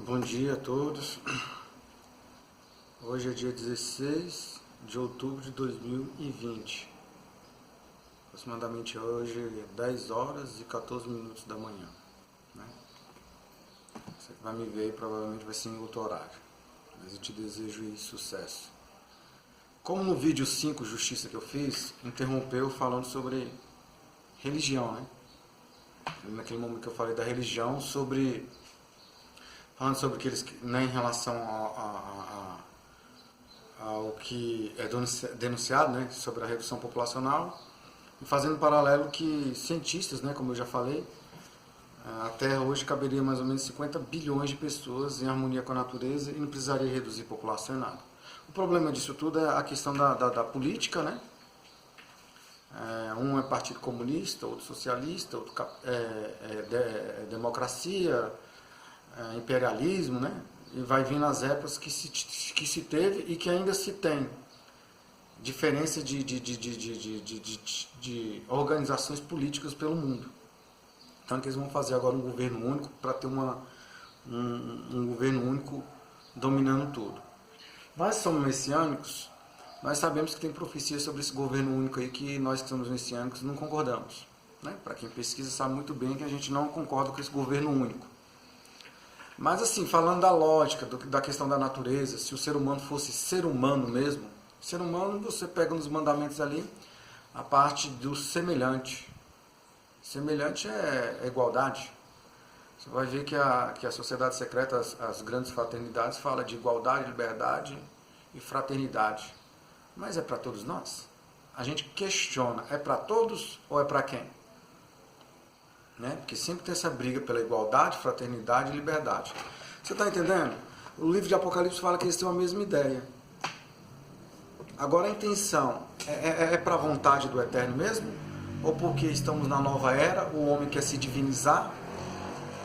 Bom dia a todos. Hoje é dia 16 de outubro de 2020. Aproximadamente hoje é 10 horas e 14 minutos da manhã, né? Você que vai me ver aí provavelmente vai ser em outro horário. Mas eu te desejo aí sucesso. Como no vídeo 5, Justiça, que eu fiz, interrompeu falando sobre religião, né? Naquele momento que eu falei da religião, falando sobre aqueles, né, em relação ao que é denunciado, né, sobre a redução populacional, e fazendo um paralelo que cientistas, né, como eu já falei, a Terra hoje caberia mais ou menos 50 bilhões de pessoas em harmonia com a natureza e não precisaria reduzir a população em nada. O problema disso tudo é a questão da política, né? Um é partido comunista, outro socialista, outro democracia, imperialismo, né? E vai vir nas épocas que se teve e que ainda se tem diferença de organizações políticas pelo mundo. Então que eles vão fazer agora um governo único para ter um governo único dominando tudo. Nós somos messiânicos, nós sabemos que tem profecia sobre esse governo único aí que nós que somos messiânicos não concordamos, né? Para quem pesquisa sabe muito bem que a gente não concorda com esse governo único. Mas assim, falando da lógica, da questão da natureza, se o ser humano fosse ser humano mesmo, ser humano você pega nos mandamentos ali a parte do semelhante. Semelhante é igualdade. Você vai ver que a sociedade secreta, as grandes fraternidades, fala de igualdade, liberdade e fraternidade. Mas é para todos nós? A gente questiona, é para todos ou é para quem? Né? Porque sempre tem essa briga pela igualdade, fraternidade e liberdade. Você está entendendo? O livro de Apocalipse fala que eles têm a mesma ideia. Agora a intenção é para a vontade do Eterno mesmo? Ou porque estamos na nova era, o homem quer se divinizar,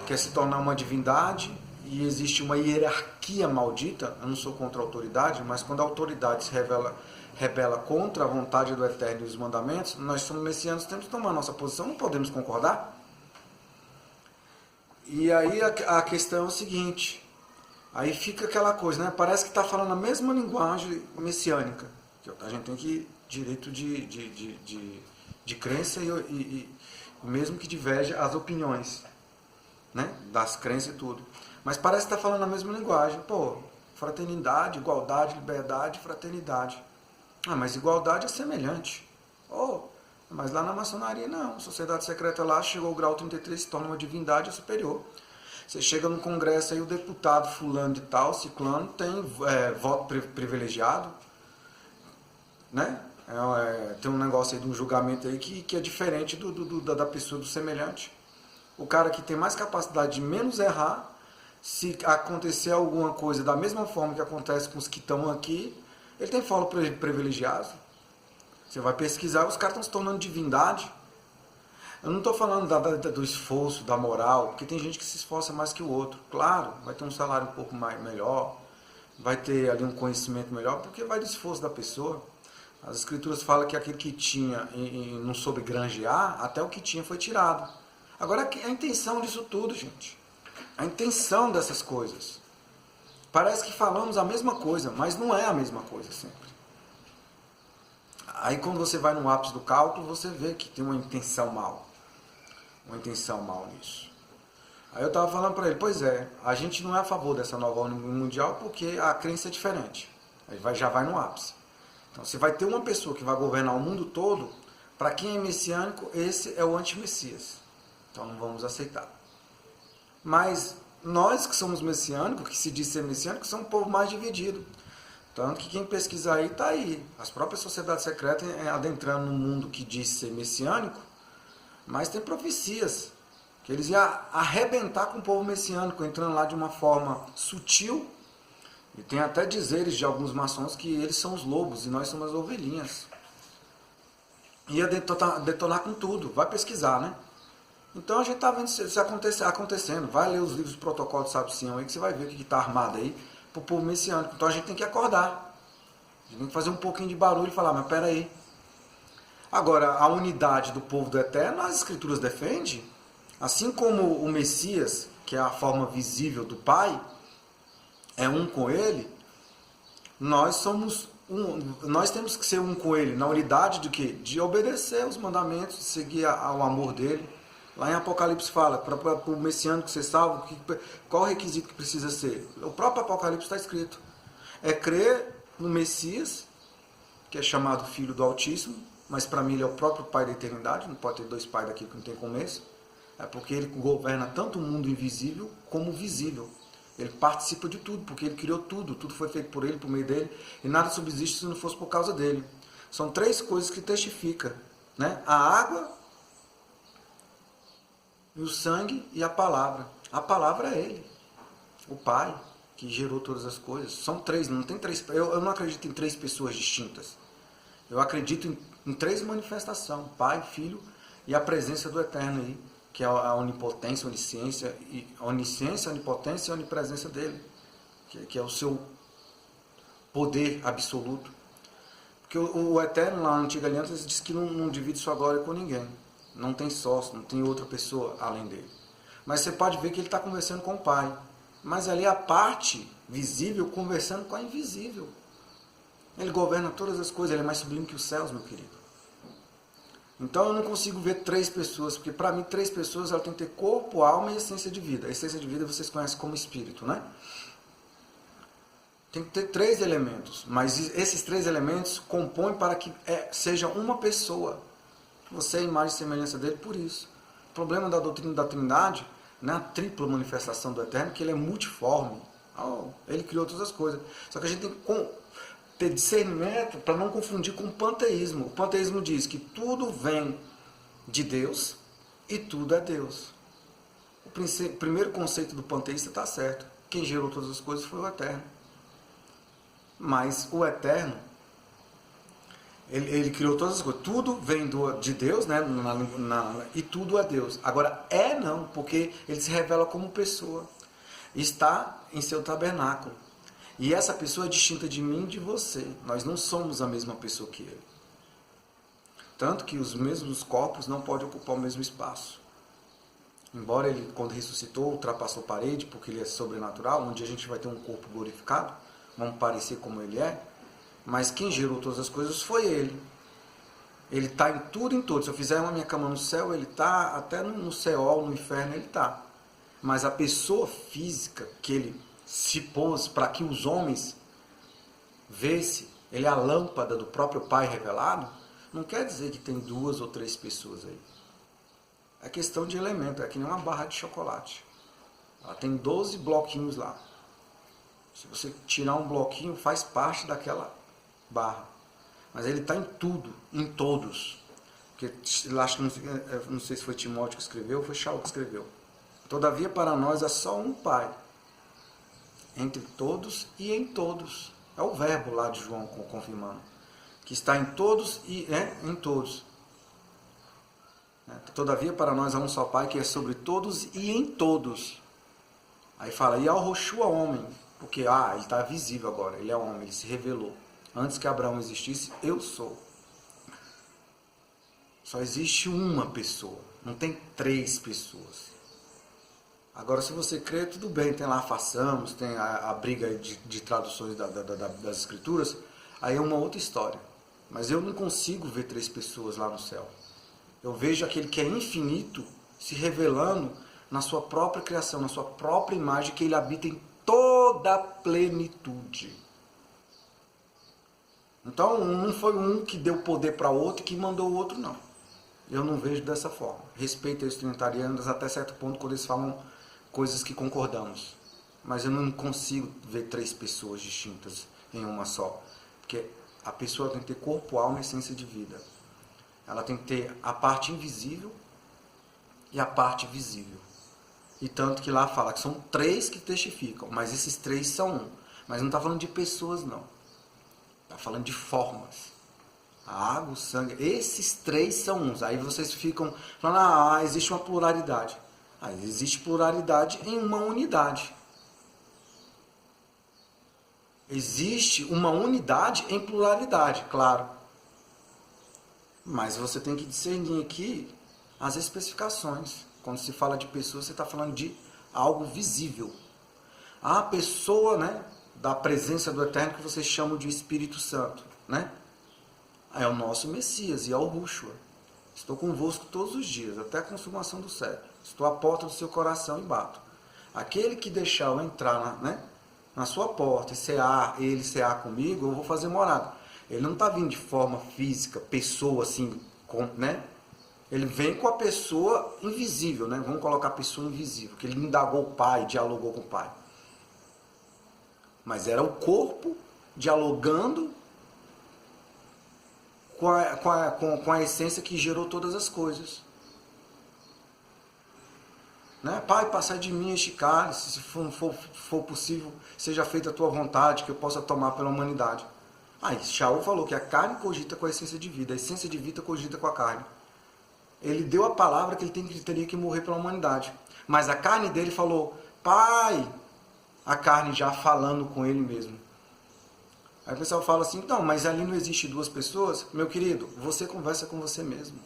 quer se tornar uma divindade e existe uma hierarquia maldita? Eu não sou contra a autoridade, mas quando a autoridade se rebela contra a vontade do Eterno e os mandamentos, nós somos messianos, temos que tomar nossa posição, não podemos concordar. E aí a questão é o seguinte, aí fica aquela coisa, né? Parece que está falando a mesma linguagem messiânica. A gente tem que direito de crença e mesmo que diverge as opiniões, né? Das crenças e tudo. Mas parece que está falando a mesma linguagem. Pô, fraternidade, igualdade, liberdade, fraternidade. Ah, mas igualdade é semelhante. Mas lá na maçonaria não, a sociedade secreta lá chegou ao grau 33, se torna uma divindade superior. Você chega no congresso aí, o deputado fulano de tal, ciclano, tem voto privilegiado, né? Tem um negócio aí de um julgamento aí que é diferente da pessoa do semelhante. O cara que tem mais capacidade de menos errar, se acontecer alguma coisa da mesma forma que acontece com os que estão aqui, ele tem foro privilegiado. Você vai pesquisar, os caras estão se tornando divindade. Eu não estou falando do esforço, da moral, porque tem gente que se esforça mais que o outro. Claro, vai ter um salário um pouco melhor, vai ter ali um conhecimento melhor, porque vai do esforço da pessoa. As escrituras falam que aquele que tinha e não soube granjear, até o que tinha foi tirado. Agora, a intenção disso tudo, gente, a intenção dessas coisas. Parece que falamos a mesma coisa, mas não é a mesma coisa sempre. Aí quando você vai no ápice do cálculo, você vê que tem uma intenção mal. Uma intenção mal nisso. Aí eu estava falando para ele, pois é, a gente não é a favor dessa nova ordem mundial porque a crença é diferente. Aí já vai no ápice. Então você vai ter uma pessoa que vai governar o mundo todo, para quem é messiânico, esse é o anti-messias. Então não vamos aceitar. Mas nós que somos messiânicos, que se diz ser messiânico, somos um povo mais dividido. Tanto que quem pesquisar aí está aí. As próprias sociedades secretas adentrando no mundo que diz ser messiânico, mas tem profecias que eles iam arrebentar com o povo messiânico, entrando lá de uma forma sutil. E tem até dizeres de alguns maçons que eles são os lobos e nós somos as ovelhinhas. Ia detonar com tudo. Vai pesquisar, né? Então a gente está vendo isso acontecendo. Vai ler os livros do protocolo de Sábio Sião aí que você vai ver o que está armado aí para o povo messiânico. Então a gente tem que acordar. A gente tem que fazer um pouquinho de barulho e falar, mas peraí. Agora, a unidade do povo do Eterno, as Escrituras defendem. Assim como o Messias, que é a forma visível do Pai, é um com ele, nós somos nós temos que ser um com ele na unidade de quê? De obedecer os mandamentos, de seguir ao amor dele. Lá em Apocalipse fala, para o messiânico ser salvo, qual o requisito que precisa ser? O próprio Apocalipse está escrito. É crer no Messias, que é chamado Filho do Altíssimo, mas para mim ele é o próprio Pai da eternidade, não pode ter dois pais daqui que não tem começo. É porque ele governa tanto o mundo invisível como o visível. Ele participa de tudo, porque ele criou tudo, tudo foi feito por ele, por meio dele, e nada subsiste se não fosse por causa dele. São três coisas que testificam, né? A água, o sangue e a palavra. A palavra é ele, o Pai, que gerou todas as coisas. São três, não tem três. Eu não acredito em três pessoas distintas. Eu acredito em três manifestações, Pai, Filho e a presença do Eterno aí, que é a onipotência, onisciência, onipotência e onipresença dele, que é o seu poder absoluto. Porque o Eterno, lá na Antiga Aliança, diz que não divide sua glória com ninguém. Não tem sócio, não tem outra pessoa além dele. Mas você pode ver que ele está conversando com o Pai. Mas ali a parte visível conversando com a invisível. Ele governa todas as coisas, ele é mais sublime que os céus, meu querido. Então eu não consigo ver três pessoas, porque para mim três pessoas ela tem que ter corpo, alma e essência de vida. A essência de vida vocês conhecem como espírito, né? Tem que ter três elementos, mas esses três elementos compõem para que seja uma pessoa. Você é a imagem e semelhança dele por isso. O problema da doutrina da Trindade, né, a tripla manifestação do Eterno, que ele é multiforme. Ele criou todas as coisas. Só que a gente tem que ter discernimento para não confundir com o panteísmo. O panteísmo diz que tudo vem de Deus e tudo é Deus. O primeiro conceito do panteísta está certo. Quem gerou todas as coisas foi o Eterno. Mas o Eterno, ele criou todas as coisas. Tudo vem de Deus, né, e tudo é Deus. Agora, não, porque ele se revela como pessoa. Está em seu tabernáculo. E essa pessoa é distinta de mim e de você. Nós não somos a mesma pessoa que ele. Tanto que os mesmos corpos não podem ocupar o mesmo espaço. Embora ele, quando ressuscitou, ultrapassou a parede, porque ele é sobrenatural, onde a gente vai ter um corpo glorificado, vamos parecer como ele é, mas quem gerou todas as coisas foi ele. Ele está em tudo e em todos. Se eu fizer uma minha cama no céu, ele está, até no Seol, no inferno, ele está. Mas a pessoa física que ele se pôs para que os homens vissem, ele é a lâmpada do próprio Pai revelado, não quer dizer que tem duas ou três pessoas aí. É questão de elemento, é que nem uma barra de chocolate. Ela tem 12 bloquinhos lá. Se você tirar um bloquinho, faz parte daquela barra. Mas ele está em tudo, em todos. Porque, acho que não sei se foi Timóteo que escreveu ou foi Shaul que escreveu. Todavia, para nós, é só um Pai. Entre todos e em todos. É o verbo lá de João confirmando. Que está em todos e em todos. Todavia, para nós há um só Pai que é sobre todos e em todos. Aí fala, e ao Roshua homem. Porque ele está visível agora, ele é homem, ele se revelou. Antes que Abraão existisse, eu sou. Só existe uma pessoa, não tem três pessoas. Agora, se você crê, tudo bem, tem lá façamos, tem a briga de traduções das escrituras, aí é uma outra história. Mas eu não consigo ver três pessoas lá no céu. Eu vejo aquele que é infinito se revelando na sua própria criação, na sua própria imagem, que ele habita em toda a plenitude. Então, não foi um que deu poder para outro e que mandou o outro, não. Eu não vejo dessa forma. Respeito os trinitarianos até certo ponto quando eles falam coisas que concordamos. Mas eu não consigo ver três pessoas distintas em uma só. Porque a pessoa tem que ter corpo, alma e essência de vida. Ela tem que ter a parte invisível e a parte visível. E tanto que lá fala que são três que testificam, mas esses três são um. Mas não está falando de pessoas, não. Está falando de formas. A água, o sangue, esses três são uns. Aí vocês ficam falando, existe uma pluralidade. Existe pluralidade em uma unidade. Existe uma unidade em pluralidade, claro. Mas você tem que discernir aqui as especificações. Quando se fala de pessoas, você está falando de algo visível. a pessoa, né, da presença do Eterno que vocês chamam de Espírito Santo, né? É o nosso Messias, Yahushua. Estou convosco todos os dias, até a consumação do século. Estou à porta do seu coração e bato. Aquele que deixar eu entrar na sua porta e ele cear comigo, eu vou fazer morada. Ele não está vindo de forma física, pessoa assim, né? Ele vem com a pessoa invisível, né? Vamos colocar a pessoa invisível, que ele indagou o Pai, dialogou com o Pai. Mas era o corpo dialogando com a essência que gerou todas as coisas. Né? Pai, passai de mim este cálice, se for possível, seja feita a tua vontade, que eu possa tomar pela humanidade. Aí, Shaul falou que a carne cogita com a essência de vida, a essência de vida cogita com a carne. Ele deu a palavra que ele teria que morrer pela humanidade. Mas a carne dele falou, Pai, a carne já falando com ele mesmo. Aí o pessoal fala assim, então, mas ali não existe duas pessoas? Meu querido, você conversa com você mesmo.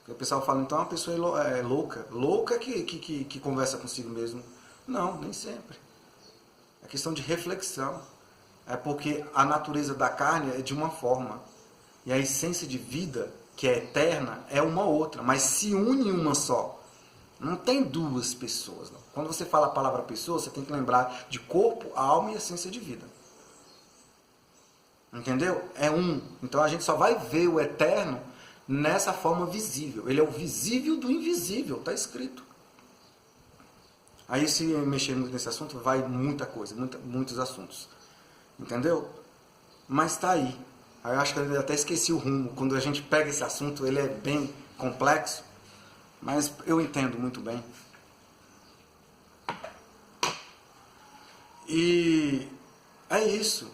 O pessoal fala, então a pessoa é louca. Louca que conversa consigo mesmo. Não, nem sempre. É questão de reflexão. É porque a natureza da carne é de uma forma. E a essência de vida, que é eterna, é uma outra. Mas se une em uma só. Não tem duas pessoas. Não. Quando você fala a palavra pessoa, você tem que lembrar de corpo, alma e essência de vida. Entendeu? É um. Então a gente só vai ver o eterno nessa forma visível. Ele é o visível do invisível, está escrito. Aí se mexer muito nesse assunto, vai muita coisa, muitos assuntos. Entendeu? Mas está aí. Aí eu acho que eu até esqueci o rumo. Quando a gente pega esse assunto, ele é bem complexo, mas eu entendo muito bem. E é isso.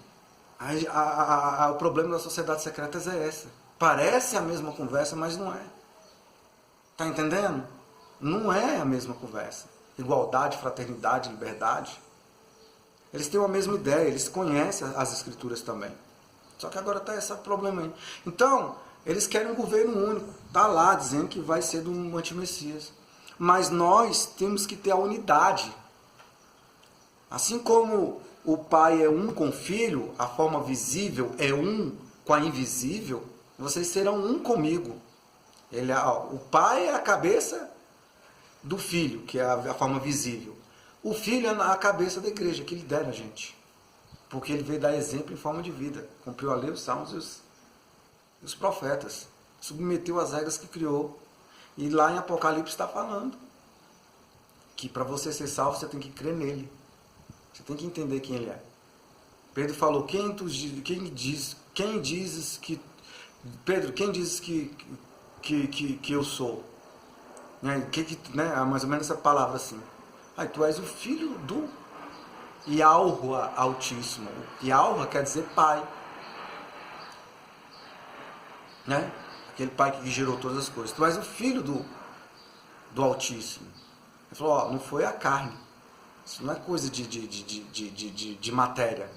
O problema das sociedades secretas é essa. Parece a mesma conversa, mas não é. Tá entendendo? Não é a mesma conversa. Igualdade, fraternidade, liberdade. Eles têm a mesma ideia, eles conhecem as escrituras também. Só que agora está esse problema aí. Então, eles querem um governo único. Está lá dizendo que vai ser do antimessias. Mas nós temos que ter a unidade. Assim como o Pai é um com o Filho, a forma visível é um com a invisível, vocês serão um comigo. O Pai é a cabeça do Filho, que é a forma visível. O Filho é a cabeça da igreja, que lidera a gente. Porque ele veio dar exemplo em forma de vida. Cumpriu a lei, os salmos e os profetas. Submeteu as regras que criou. E lá em Apocalipse está falando que para você ser salvo, você tem que crer nele. Você tem que entender quem ele é. Pedro falou, quem dizes que eu sou? Né? Mais ou menos essa palavra assim. Tu és o filho do Yahuwah Altíssimo. Yahuwah quer dizer pai. Né? Aquele pai que gerou todas as coisas. Tu és o filho do Altíssimo. Ele falou, não foi a carne. Isso não é coisa de matéria.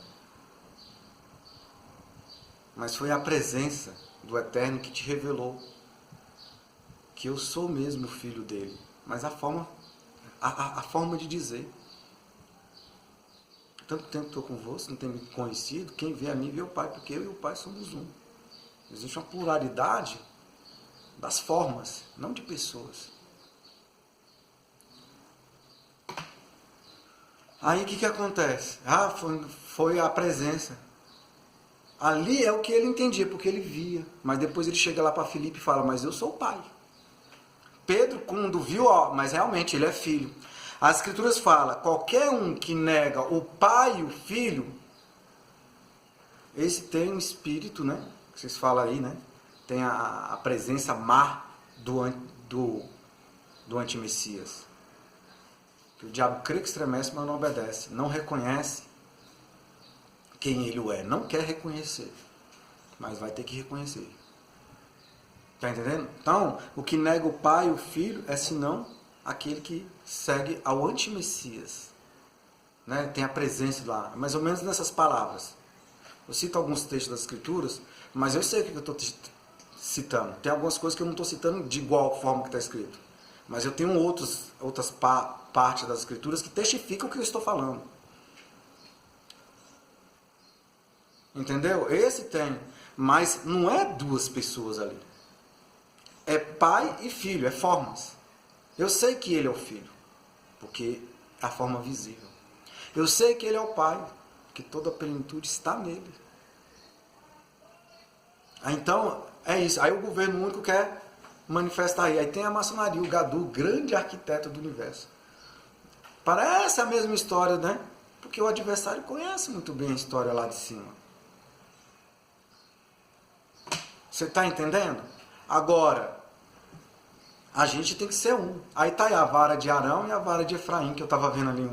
Mas foi a presença do Eterno que te revelou que eu sou mesmo filho dele. Mas a forma de dizer. Tanto tempo estou convosco, não tem me conhecido. Quem vê a mim vê o Pai, porque eu e o Pai somos um. Existe uma pluralidade das formas, não de pessoas. Aí o que acontece? Foi a presença. Ali é o que ele entendia, porque ele via. Mas depois ele chega lá para Filipe e fala, mas eu sou o pai. Pedro, quando viu, mas realmente ele é filho. As escrituras falam, qualquer um que nega o pai e o filho, esse tem um espírito, né? Que vocês falam aí, né? Tem a presença má do antimessias. Que o diabo crê que estremece, mas não obedece. Não reconhece quem ele é. Não quer reconhecer. Mas vai ter que reconhecer. Está entendendo? Então, o que nega o pai e o filho é senão aquele que segue ao antimessias. Né? Tem a presença lá. Mais ou menos nessas palavras. Eu cito alguns textos das escrituras, mas eu sei o que eu estou citando. Tem algumas coisas que eu não estou citando de igual forma que está escrito. Mas eu tenho outras partes das escrituras que testificam o que eu estou falando. Entendeu? Esse tem. Mas não é duas pessoas ali. É pai e filho, é formas. Eu sei que ele é o filho, porque é a forma visível. Eu sei que ele é o pai, porque toda a plenitude está nele. Então, é isso. Aí o governo único quer manifestar aí. Aí tem a maçonaria, o Gadu, o grande arquiteto do universo. Parece a mesma história, né? Porque o adversário conhece muito bem a história lá de cima. Você está entendendo? Agora, a gente tem que ser um. Aí tá aí a vara de Arão e a vara de Efraim, que eu estava vendo ali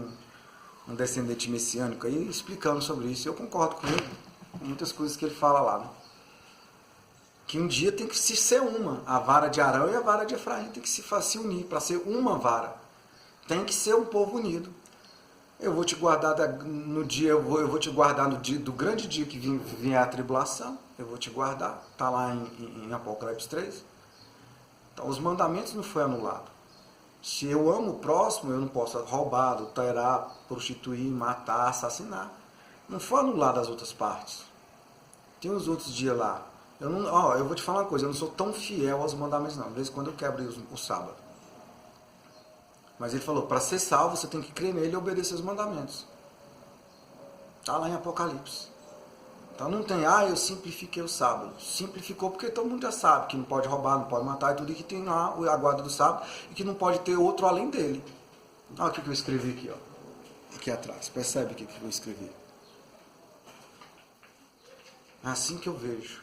um descendente messiânico aí explicando sobre isso. Eu concordo com ele, com muitas coisas que ele fala lá, né? Que um dia tem que se ser uma. A vara de Arão e a vara de Efraim tem que se unir para ser uma vara. Tem que ser um povo unido. Eu vou te guardar no dia, eu vou te guardar no dia do grande dia que vier a tribulação. Eu vou te guardar. Está lá em Apocalipse 3. Então, os mandamentos não foi anulado. Se eu amo o próximo, eu não posso roubar, adulterar, prostituir, matar, assassinar. Não foi anulado as outras partes. Tem os outros dias lá. Eu vou te falar uma coisa, eu não sou tão fiel aos mandamentos não. De vez em quando eu quebro o sábado. Mas ele falou, para ser salvo, você tem que crer nele e obedecer os mandamentos. Está lá em Apocalipse. Então não tem, eu simplifiquei o sábado. Simplificou porque todo mundo já sabe que não pode roubar, não pode matar e tudo, e que tem lá a guarda do sábado e que não pode ter outro além dele. Olha o que eu escrevi aqui, ó. Aqui atrás. Percebe o que eu escrevi? É assim que eu vejo.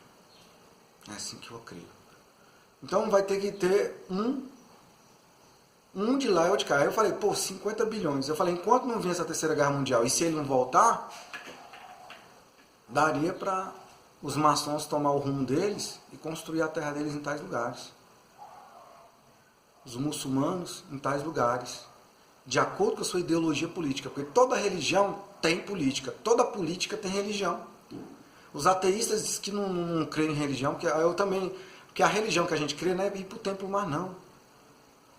É assim que eu creio. Então vai ter que ter um de lá e outro de cá. Aí eu falei, 50 bilhões. Eu falei, enquanto não vir essa terceira guerra mundial, e se ele não voltar, daria para os maçons tomar o rumo deles e construir a terra deles em tais lugares. Os muçulmanos em tais lugares. De acordo com a sua ideologia política. Porque toda religião tem política. Toda política tem religião. Os ateístas dizem que não creem em religião, porque eu também. Porque a religião que a gente crê não é ir para o templo mais não.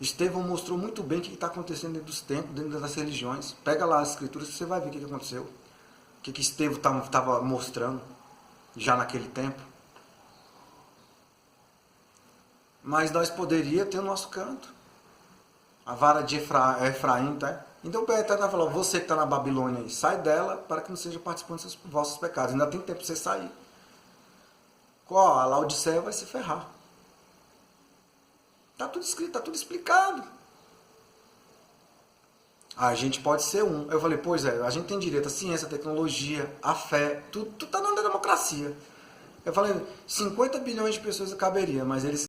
Estevão mostrou muito bem o que está acontecendo dentro dos templos, dentro das religiões. Pega lá as escrituras e você vai ver o que aconteceu. O que Estevão estava mostrando já naquele tempo. Mas nós poderíamos ter o nosso canto. A vara de Efraim, tá? Então o Eterno falou, você que está na Babilônia, sai dela para que não seja participante dos vossos pecados. Ainda tem tempo para você sair. A Laodiceia vai se ferrar. Está tudo escrito, está tudo explicado. A gente pode ser um. Eu falei, pois é, a gente tem direito à ciência, à tecnologia, à fé, tudo está na democracia. Eu falei, 50 bilhões de pessoas caberia, mas eles